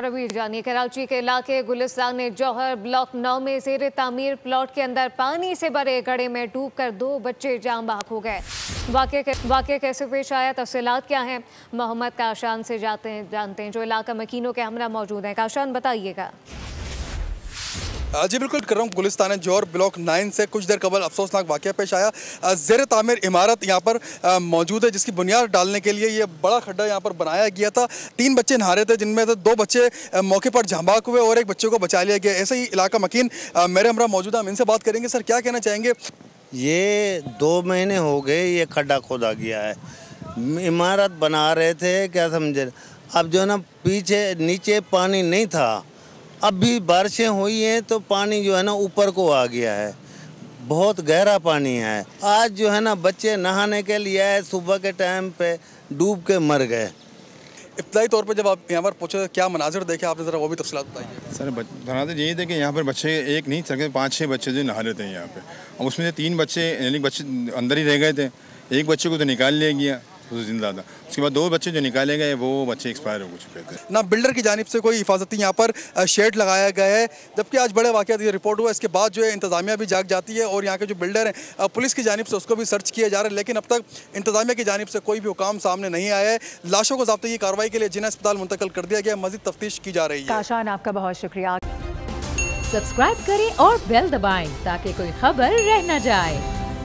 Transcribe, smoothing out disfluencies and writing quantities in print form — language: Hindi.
और अभी जानिए कराची के इलाके गुलिस्तान जौहर ब्लॉक 9 में ज़ेर तामीर प्लॉट के अंदर पानी से भरे गड्ढे में डूबकर 2 बच्चे जान बहक हो गए। वाक़या कैसे पेश आया, तफसीलात क्या हैं, मोहम्मद काशान से जानते हैं जो इलाका मकीनों के हमरा मौजूद हैं। काशान बताइएगा। जी बिल्कुल कर रहा हूँ। गुलिस्तान जौहर ब्लॉक 9 से कुछ देर कबल अफसोसनाक वाक़या पेश आया। ज़ेर तामीर इमारत यहाँ पर मौजूद है जिसकी बुनियाद डालने के लिए ये बड़ा खड्डा यहाँ पर बनाया गया था। 3 बच्चे नहा रहे थे जिनमें से 2 बच्चे मौके पर झांबाक हुए और 1 बच्चे को बचा लिया गया। ऐसे ही इलाका मकीन मेरे हमरा मौजूद है, हम इनसे बात करेंगे। सर क्या कहना चाहेंगे? ये 2 महीने हो गए ये खड्डा खोदा गया है, इमारत बना रहे थे, क्या समझे। अब जो है ना पीछे नीचे पानी नहीं था, अब भी बारिशें हुई हैं तो पानी जो है ना ऊपर को आ गया है, बहुत गहरा पानी है। आज जो है ना बच्चे नहाने के लिए आए, सुबह के टाइम पे डूब के मर गए। इब्तदाई तौर पर जब आप यहाँ पर पहुँचे क्या मनाजिर देखे आपने, ज़रा वो भी तफसीलात बताइए। सर मनाजिर यही थे कि यहाँ पर बच्चे एक नहीं सके 5-6 बच्चे जो नहा रहे थे यहाँ पे, और उसमें से 3 बच्चे यानी बच्चे अंदर ही रह गए थे। 1 बच्चे को तो निकाल लिया गया, तो जिंदा था। उसके बाद 2 बच्चे जो निकाले गए वो बच्चे एक्सपायर हो चुके थे। ना बिल्डर की जानिब से कोई हिफाजती यहाँ पर शेड लगाया गया है, जबकि आज बड़े वाक़यात ये रिपोर्ट हुआ। इसके बाद जो है इंतज़ामिया भी जाग जाती है और यहाँ के जो बिल्डर हैं पुलिस की जानिब से उसको भी सर्च किया जा रहा है, लेकिन अब तक इंतज़ामिया की जानिब से कोई भी हुकाम सामने नहीं आया है। लाशों को ज़ब्ती की कार्रवाई के लिए जिना अस्पताल मुंतकिल कर दिया गया, मज़ीद तफ्तीश की जा रही है। काशान आपका बहुत शुक्रिया। सब्सक्राइब करें और बेल दबाएं ताकि कोई खबर रह न जाए।